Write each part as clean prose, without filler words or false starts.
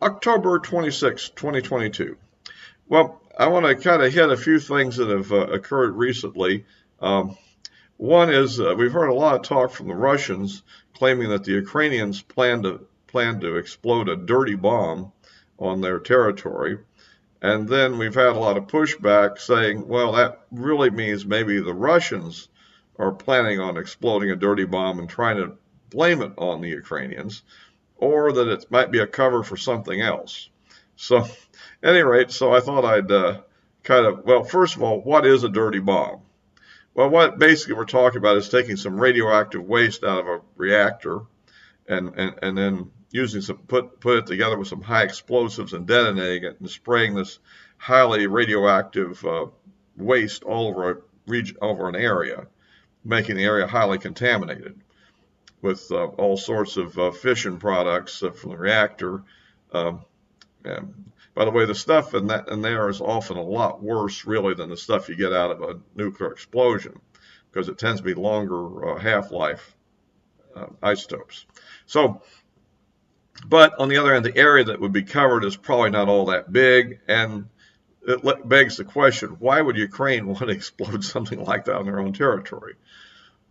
October 26, 2022. Well, I want to kind of hit a few things that have occurred recently. Um, One is we've heard a lot of talk from the Russians claiming that the Ukrainians plan to explode a dirty bomb on their territory. And then we've had a lot of pushback saying, well, that really means maybe the Russians are planning on exploding a dirty bomb and trying to blame it on the Ukrainians, or that it might be a cover for something else. So, at any rate, so I thought I'd well, first of all, what is a dirty bomb? Well, what basically we're talking about is taking some radioactive waste out of a reactor and then using put it together with some high explosives and detonating it and spraying this highly radioactive waste all over a region, over an area, making the area highly contaminated with all sorts of fission products from the reactor. Um, and by the way, the stuff in there is often a lot worse, really, than the stuff you get out of a nuclear explosion, because it tends to be longer half-life isotopes. So, but on the other hand, the area that would be covered is probably not all that big, and it begs the question: why would Ukraine want to explode something like that on their own territory?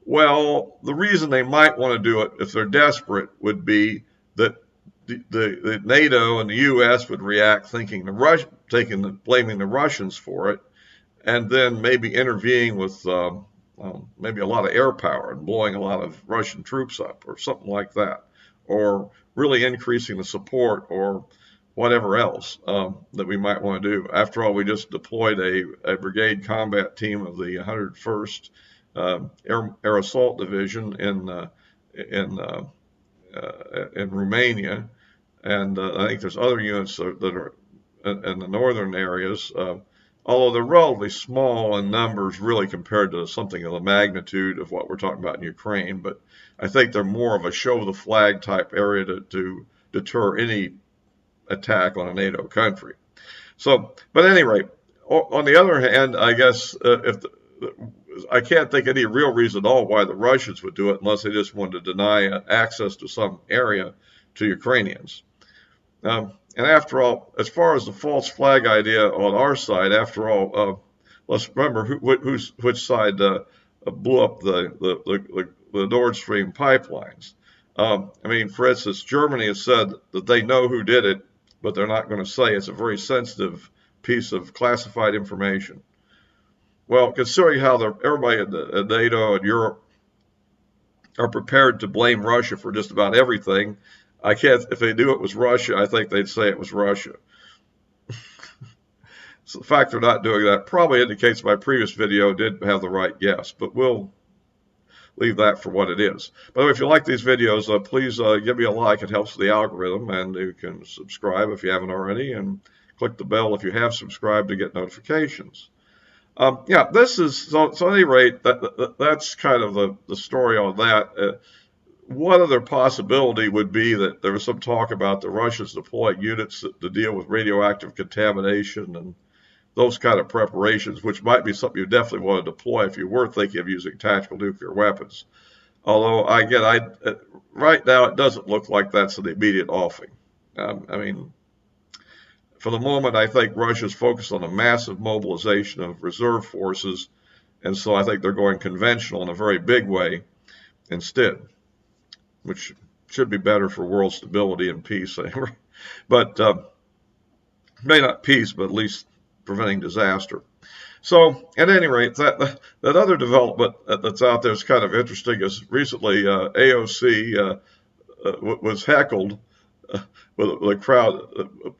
Well, the reason they might want to do it, if they're desperate, would be that the NATO and the U.S. would react, thinking blaming the Russians for it, and then maybe intervening with maybe a lot of air power and blowing a lot of Russian troops up, or something like that, or really increasing the support, or whatever else that we might want to do. After all, we just deployed a brigade combat team of the 101st Air Assault Division in in Romania, and I think there's other units that are in the northern areas, although they're relatively small in numbers, really compared to something of the magnitude of what we're talking about in Ukraine. But I think they're more of a show the flag type area to deter any attack on a NATO country. So, but at any rate, on the other hand, I guess if I can't think any real reason at all why the Russians would do it unless they just wanted to deny access to some area to Ukrainians. And after all, as far as the false flag idea on our side, after all, let's remember which side blew up the Nord Stream pipelines. I mean, for instance, Germany has said that they know who did it, but they're not going to say. It's a very sensitive piece of classified information. Well, considering how everybody in NATO and Europe are prepared to blame Russia for just about everything, I can't. If they knew it was Russia, I think they'd say it was Russia. So the fact they're not doing that probably indicates my previous video did have the right guess, but we'll leave that for what it is. By the way, if you like these videos, please give me a like. It helps the algorithm, and you can subscribe if you haven't already, and click the bell if you have subscribed to get notifications. Yeah, this is so. At any rate, that's kind of the story on that. One other possibility would be that there was some talk about the Russians deploying units to deal with radioactive contamination and those kind of preparations, which might be something you definitely want to deploy if you were thinking of using tactical nuclear weapons. Although, right now it doesn't look like that's an immediate offing. I mean, for the moment, I think Russia's focused on a massive mobilization of reserve forces, and so I think they're going conventional in a very big way instead, which should be better for world stability and peace. But may not peace, but at least preventing disaster. So, at any rate, that other development that's out there is kind of interesting. Is recently AOC was heckled with a crowd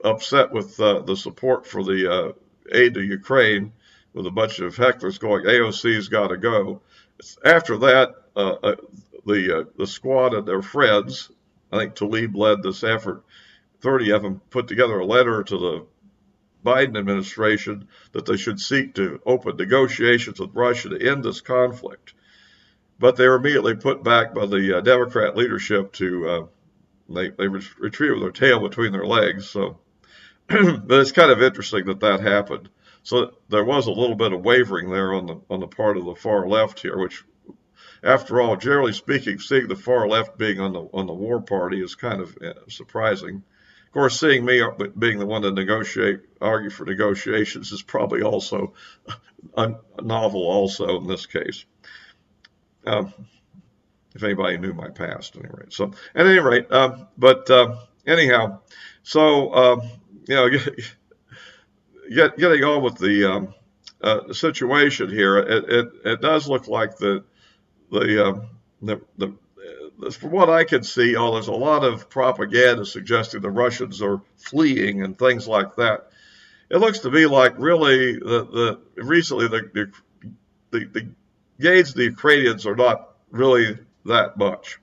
upset with the support for the aid to Ukraine, with a bunch of hecklers going, "AOC's got to go." After that, the squad and their friends, I think Tlaib led this effort, 30 of them put together a letter to the Biden administration that they should seek to open negotiations with Russia to end this conflict. But they were immediately put back by the Democrat leadership to they retreated with their tail between their legs. So, but it's kind of interesting that happened. So there was a little bit of wavering there on the part of the far left here, which, after all, generally speaking, seeing the far left being on the war party is kind of surprising. Of course, seeing me being the one to argue for negotiations is probably also novel also in this case. Um, if anybody knew my past, anyway. So at any rate, anyhow, so you know, getting on with the situation here, it does look like the from what I can see, there's a lot of propaganda suggesting the Russians are fleeing and things like that. It looks to me like really recently the gains of the Ukrainians are not really that much.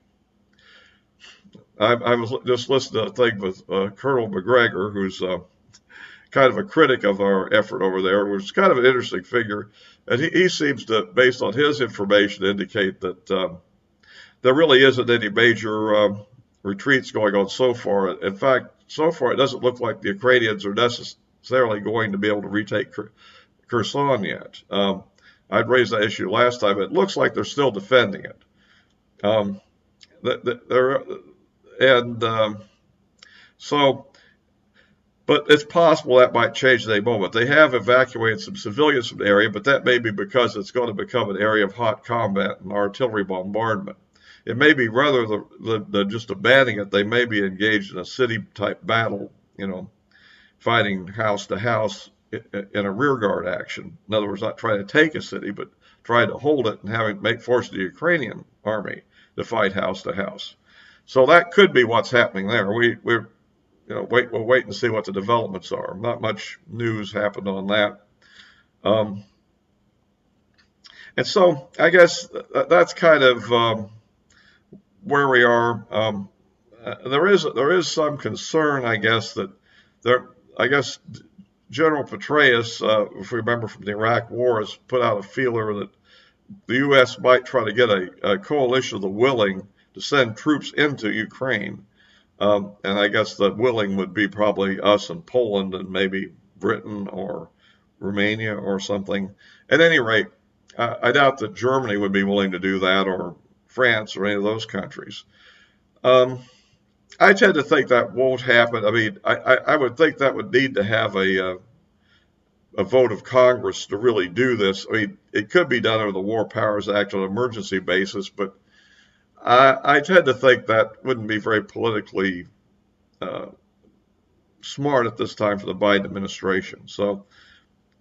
I was just listening to a thing with Colonel McGregor, who's kind of a critic of our effort over there, which is kind of an interesting figure. And he seems to, based on his information, indicate that there really isn't any major retreats going on so far. In fact, so far it doesn't look like the Ukrainians are necessarily going to be able to retake Kherson yet. I'd raised that issue last time. It looks like they're still defending it. But it's possible that might change at any moment. They have evacuated some civilians from the area, but that may be because it's going to become an area of hot combat and artillery bombardment. It may be rather than just abandoning it, they may be engaged in a city-type battle, fighting house to house in a rearguard action. In other words, not trying to take a city, but trying to hold it and force the Ukrainian army to fight house to house. So that could be what's happening there. We'll wait and see what the developments are. Not much news happened on that. And so I guess that's kind of where we are. There is some concern, I guess, General Petraeus, if we remember from the Iraq War, has put out a feeler that the U.S. might try to get a coalition of the willing to send troops into Ukraine. And I guess the willing would be probably us and Poland and maybe Britain or Romania or something. At any rate, I doubt that Germany would be willing to do that, or France or any of those countries. I tend to think that won't happen. I mean, I would think that would need to have a vote of Congress to really do this. I mean, it could be done under the War Powers Act on an emergency basis, but I tend to think that wouldn't be very politically smart at this time for the Biden administration. So,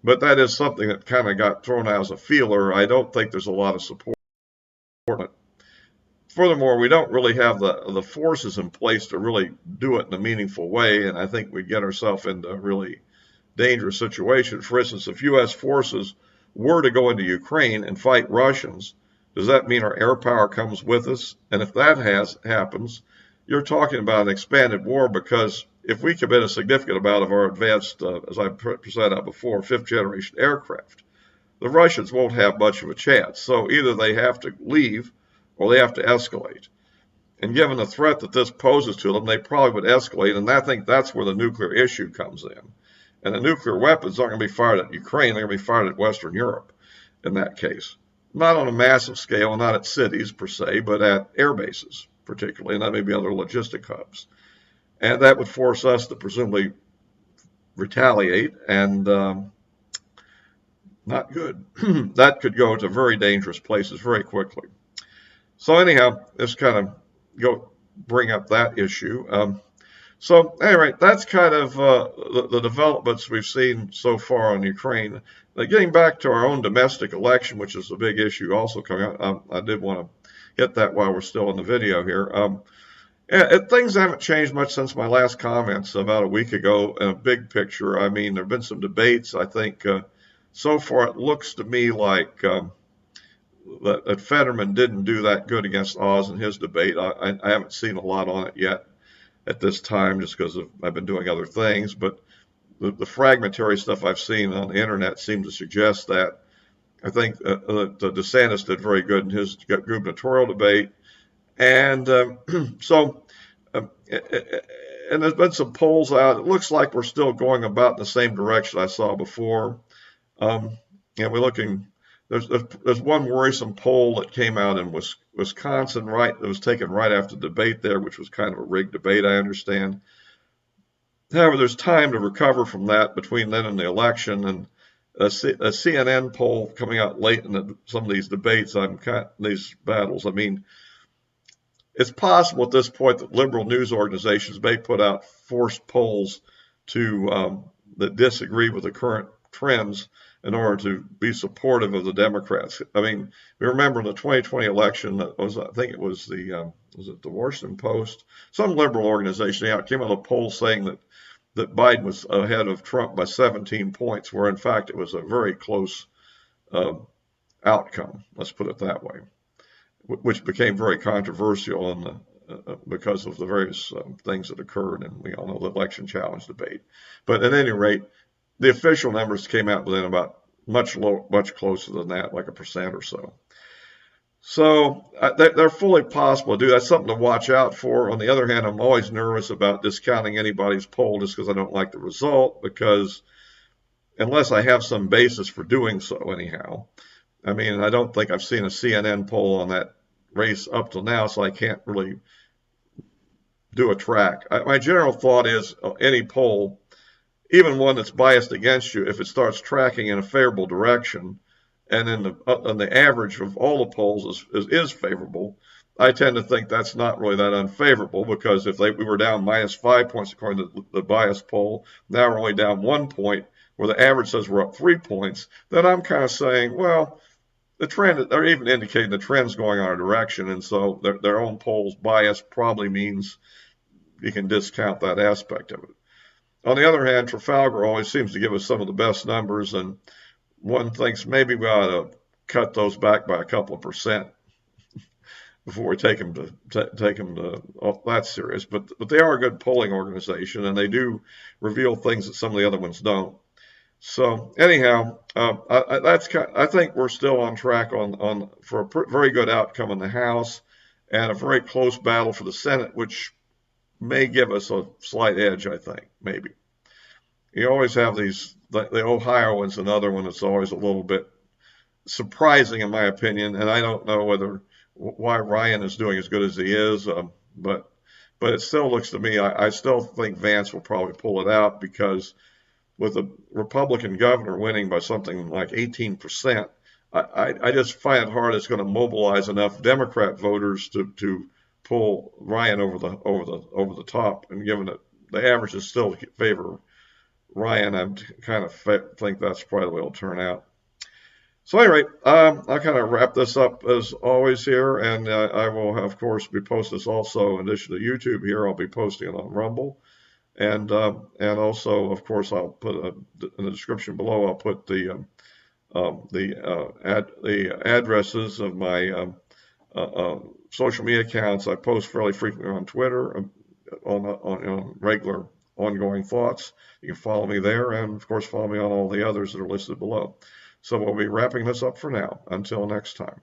but that is something that kind of got thrown out as a feeler. I don't think there's a lot of support for it. Furthermore, we don't really have the forces in place to really do it in a meaningful way, and I think we get ourselves into a really dangerous situation. For instance, if U.S. forces were to go into Ukraine and fight Russians, does that mean our air power comes with us? And if that happens, you're talking about an expanded war, because if we commit a significant amount of our advanced, as I presented out before, fifth generation aircraft, the Russians won't have much of a chance. So either they have to leave or they have to escalate. And given the threat that this poses to them, they probably would escalate. And I think that's where the nuclear issue comes in. And the nuclear weapons aren't going to be fired at Ukraine. They're going to be fired at Western Europe in that case. Not on a massive scale, not at cities per se, but at air bases particularly, and that may be other logistic hubs. And that would force us to presumably retaliate, and not good. That could go to very dangerous places very quickly. So anyhow, just kind of bring up that issue. So anyway, that's kind of the developments we've seen so far on Ukraine. Now, getting back to our own domestic election, which is a big issue also coming up, I did want to hit that while we're still in the video here. Things haven't changed much since my last comments about a week ago in a big picture. I mean, there have been some debates. I think so far it looks to me like that Fetterman didn't do that good against Oz in his debate. I haven't seen a lot on it yet at this time, just because I've been doing other things. But the fragmentary stuff I've seen on the internet seems to suggest that. I think DeSantis did very good in his gubernatorial debate. And and there's been some polls out. It looks like we're still going about in the same direction I saw before. And we're looking. There's one worrisome poll that came out in Wisconsin, right? That was taken right after the debate there, which was kind of a rigged debate, I understand. However, there's time to recover from that between then and the election. And a CNN poll coming out late in some of these debates, these battles. I mean, it's possible at this point that liberal news organizations may put out forced polls that disagree with the current trends in order to be supportive of the Democrats. I mean, we remember in the 2020 election, I think it was the Washington Post, some liberal organization came out with a poll saying that Biden was ahead of Trump by 17 points, where in fact it was a very close outcome. Let's put it that way, which became very controversial because of the various things that occurred, and we all know the election challenge debate. But at any rate, the official numbers came out within about much closer than that, like 1% or so. So they're fully possible to do. That's something to watch out for. On the other hand, I'm always nervous about discounting anybody's poll just because I don't like the result, because unless I have some basis for doing so anyhow. I mean, I don't think I've seen a CNN poll on that race up till now, so I can't really do a track. My general thought is any poll, even one that's biased against you, if it starts tracking in a favorable direction, and then the average of all the polls is favorable, I tend to think that's not really that unfavorable, because if we were down -5 points according to the bias poll, now we're only down 1 point, where the average says we're up 3 points, then I'm kind of saying, well, the trend, they're even indicating the trend's going our direction, and so their own polls bias probably means you can discount that aspect of it. On the other hand, Trafalgar always seems to give us some of the best numbers, and one thinks maybe we ought to cut those back by a couple of percent before we take them to that serious. But they are a good polling organization, and they do reveal things that some of the other ones don't. So anyhow, I think we're still on track for a very good outcome in the House, and a very close battle for the Senate, which may give us a slight edge, I think, maybe. You always have the Ohioans, another one that's always a little bit surprising in my opinion, and I don't know why Ryan is doing as good as he is, but it still looks to me, I still think Vance will probably pull it out, because with a Republican governor winning by something like 18%, I just find it hard it's going to mobilize enough Democrat voters to pull Ryan over the top. And given that the averages still favor Ryan, I kind of think that's probably the way it'll turn out. So anyway, I'll kind of wrap this up as always here, and I will, of course, be posting this also in addition to YouTube here. I'll be posting it on Rumble. And also, of course, I'll put in the description below. I'll put the addresses of my social media accounts. I post fairly frequently on Twitter on regular ongoing thoughts. You can follow me there, and of course, follow me on all the others that are listed below. So we'll be wrapping this up for now. Until next time.